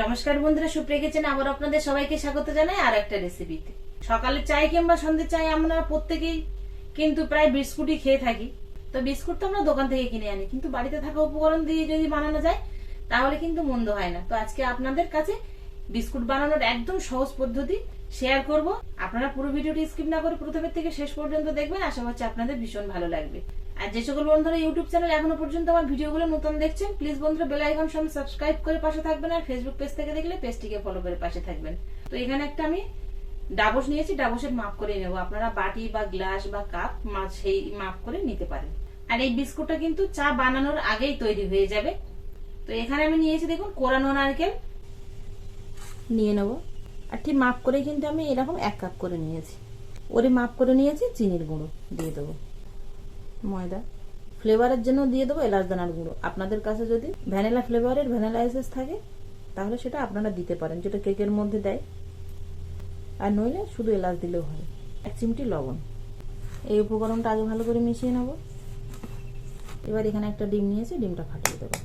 নমস্কার বন্ধুরা, সুপ্রিয়া কিচেনে আবার আপনাদের সবাইকে স্বাগত জানাই আর একটা রেসিপিতে। সকালে চাই কিংবা সন্ধ্যে চাই আমরা প্রত্যেকেই কিন্তু প্রায় বিস্কুটই খেয়ে থাকি। তো বিস্কুট তো আমরা দোকান থেকে কিনে আনি, কিন্তু বাড়িতে থাকা উপকরণ দিয়ে যদি বানানো যায় তাহলে কিন্তু মন্দ হয় না। তো আজকে আপনাদের কাছে বিস্কুট বানানোর একদম সহজ পদ্ধতি শেয়ার করব। আপনারা পুরো ভিডিওটি স্কিপ না করে প্রথম থেকে শেষ পর্যন্ত দেখবেন, আশা করছি আপনাদের ভীষণ ভালো লাগবে। আর যে সকল বন্ধুরা ইউটিউব চ্যানেল এখনো পর্যন্ত আমার ভিডিওগুলো নতুন দেখছেন, প্লিজ বন্ধুরা বেল আইকন সঙ্গে সাবস্ক্রাইব করে পাশে থাকবেন, আর ফেসবুক পেজ থেকে দেখলে পেজটিকে ফলো করে পাশে থাকবেন। তো এখানে একটা আমি ডাবস নিয়েছি, ডাবসের মাপ করে নেব। আপনারা বাটি বা গ্লাস বা কাপ সেই মাপ করে নিতে পারেন। আর এই বিস্কুটটা কিন্তু চা বানানোর আগেই তৈরি হয়ে যাবে। তো এখানে আমি নিয়েছি, দেখুন, কোরানো নারকেল নিয়ে নেব। আর ঠিক মাপ করে কিন্তু আমি এরকম 1 কাপ করে নিয়েছি। ওরে মাপ করে নিয়েছি চিনির গুঁড়ো দিয়ে দেবো, ময়দা ফ্লেভারের জন্য দিয়ে দেবো এলাচ দানার গুঁড়ো। আপনাদের কাছে যদি ভ্যানিলা ফ্লেভারের ভ্যানিলা এসেন্স থাকে তাহলে সেটা আপনারা দিতে পারেন, যেটা কেকের মধ্যে দেয়। আর নইলে শুধু এলাচ দিলেও হয়। 1 চিমটি লবণ। এই উপকরণটা আগে ভালো করে মিশিয়ে নেব। এবার এখানে একটা ডিম নিয়েছি, ডিমটা ফাটিয়ে দেবো।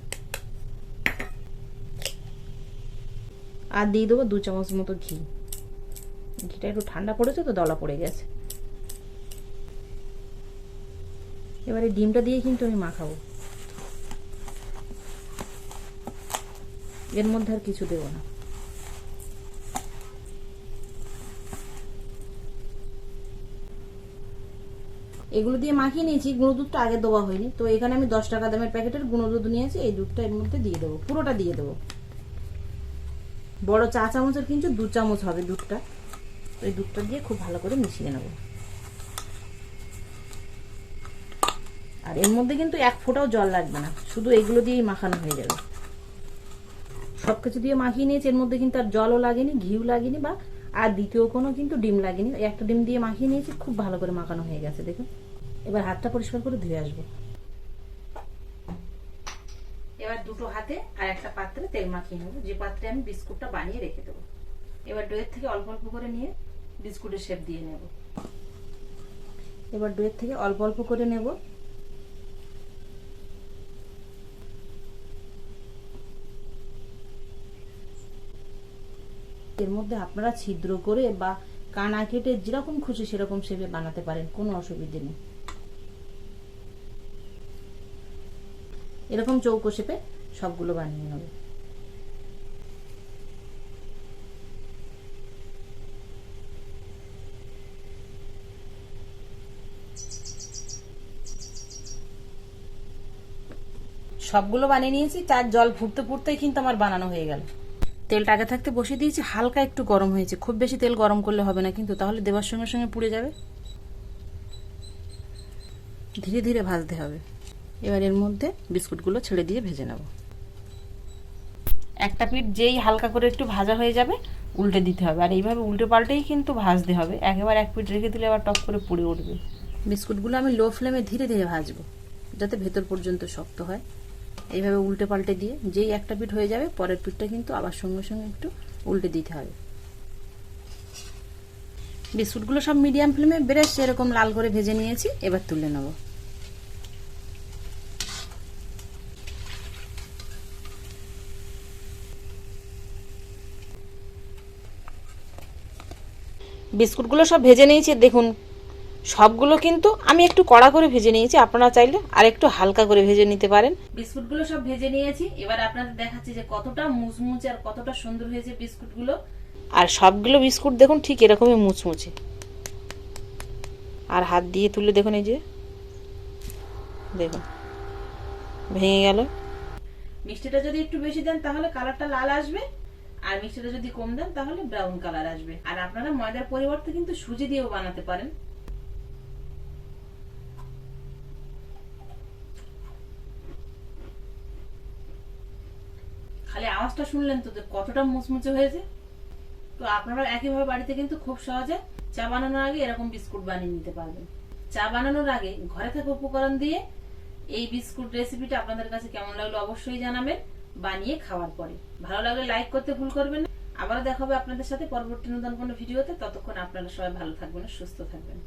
আর দিয়ে দেবো 2 চামচ মতো ঘি। ঘিটা একটু ঠান্ডা পড়েছে তো দলা পড়ে গেছে। এবারে ডিমটা দিয়ে কিন্তু আমি মাখাবো, এর মধ্যে আর কিছু দেবো না। এগুলো দিয়ে মাখিয়ে নিয়েছি। গুঁড়ো দুধটা আগে দেওয়া হয়নি, তো এখানে আমি 10 টাকা দামের প্যাকেটের গুঁড়ো দুধ নিয়েছি। এই দুধটা এর মধ্যে দিয়ে দেবো, পুরোটা দিয়ে দেবো। বড় চা চামচের কিন্তু 2 চামচ হবে দুধটা। এই দুধটা দিয়ে খুব ভালো করে মিশিয়ে নেব। আর এর মধ্যে কিন্তু 1 ফোঁটাও জল লাগবে না, শুধু এগুলো দিয়েই মাখানো হয়ে যাবে। সবকিছু দিয়ে মাখিয়ে নিয়েছি, এর মধ্যে কিন্তু আর জলও লাগেনি, ঘিও লাগেনি, বা আর দ্বিতীয় কোনো কিন্তু ডিম লাগেনি। একটা ডিম দিয়ে মাখিয়ে নিয়েছি, খুব ভালো করে মাখানো হয়ে গেছে। দেখুন, এবার হাতটা পরিষ্কার করে ধুয়ে আসবো। এবার দুটো হাতে আর একটা পাত্রে তেল মাখিয়ে নেবো, যে পাত্রে আমি বিস্কুটটা বানিয়ে রেখে দেবো। এবার ডোয়ের থেকে অল্প অল্প করে নিয়ে বিস্কুটের শেপ দিয়ে নেব। এবার ডোয়ের থেকে অল্প অল্প করে নেব। এর মধ্যে আপনারা ছিদ্র করে বা কানা কেটে যেরকম খুশি সেরকম শেপে বানাতে পারেন, কোনো অসুবিধে নেই। এরকম চৌকো শেপে সবগুলো বানিয়ে নেব। সবগুলো বানিয়ে নিয়েছি। তার জল ফুটতে ফুটতেই কিন্তু আমার বানানো হয়ে গেল। তেলটা আগে থাকতে বসিয়ে দিয়েছি, হালকা একটু গরম হয়েছে। খুব বেশি তেল গরম করলে হবে না, কিন্তু তাহলে দেওয়ার সঙ্গে সঙ্গে পুড়ে যাবে। ধীরে ধীরে ভাজতে হবে। এবার এর মধ্যে বিস্কুটগুলো ছেড়ে দিয়ে ভেজে নেব। একটা পিঠ যেই হালকা করে একটু ভাজা হয়ে যাবে উল্টে দিতে হবে। আর এইভাবে উল্টে পাল্টেই কিন্তু ভাজতে হবে, একেবারে এক পিঠ রেখে দিলে আবার টক করে পুড়ে উঠবে। বিস্কুটগুলো আমি লো ফ্লেমে ধীরে ধীরে ভাজবো, যাতে ভেতর পর্যন্ত শক্ত হয়। এইভাবে উল্টে পাল্টে দিয়ে যেই একটা পিঠ হয়ে যাবে পরের পিঠটা কিন্তু আবার সঙ্গে সঙ্গে একটু উল্টে দিতে হবে। বিস্কুটগুলো সব মিডিয়াম ফ্লেমে বেশ এরকম লাল করে ভেজে নিয়েছি। এবার তুলে নেব। বিস্কুটগুলো সব ভেজে নিয়েছি, দেখুন সবগুলো কিন্তু আমি একটু কড়া করে ভেজে নিয়েছি। আপনারা চাইলে আর একটু হালকা করে ভেজে নিতে পারেন। বিস্কুটগুলো সব ভেজে নিয়েছি। এবার আপনাদের দেখাচ্ছি যে কতটা মুচমুচে আর কতটা সুন্দর হয়েছে বিস্কুটগুলো। আর সবগুলো বিস্কুট দেখুন ঠিক এরকমই মুচমুচে। আর হাত দিয়ে তুলে দেখুন, এই যে দেখুন ভেঙে গেল। মিষ্টিটা যদি একটু বেশি দেন তাহলে কালারটা লাল আসবে, আর মিষ্টিটা যদি কম দেন তাহলে ব্রাউন কালার আসবে। আর আপনারা ময়দার পরিবর্তে কিন্তু সুজি দিয়েও বানাতে পারেন। খালি আওয়াজটা শুনলেন তো কতটা মুচমুচে হয়েছে। তো আপনারা একইভাবে বাড়িতে কিন্তু খুব সহজে চা বানানোর আগে এরকম বিস্কুট বানিয়ে নিতে পারবেন। চা বানানোর আগে ঘরে থাকা উপকরণ দিয়ে এই বিস্কুট রেসিপিটা আপনাদের কাছে কেমন লাগলো অবশ্যই জানাবেন। বানিয়ে খাওয়ার পরে ভালো লাগলে লাইক করতে ভুল করবেন না। আবারও দেখা হবে আপনাদের সাথে পরবর্তী নতুন কোনো ভিডিওতে। ততক্ষণ আপনারা সবাই ভালো থাকবেন, সুস্থ থাকবেন।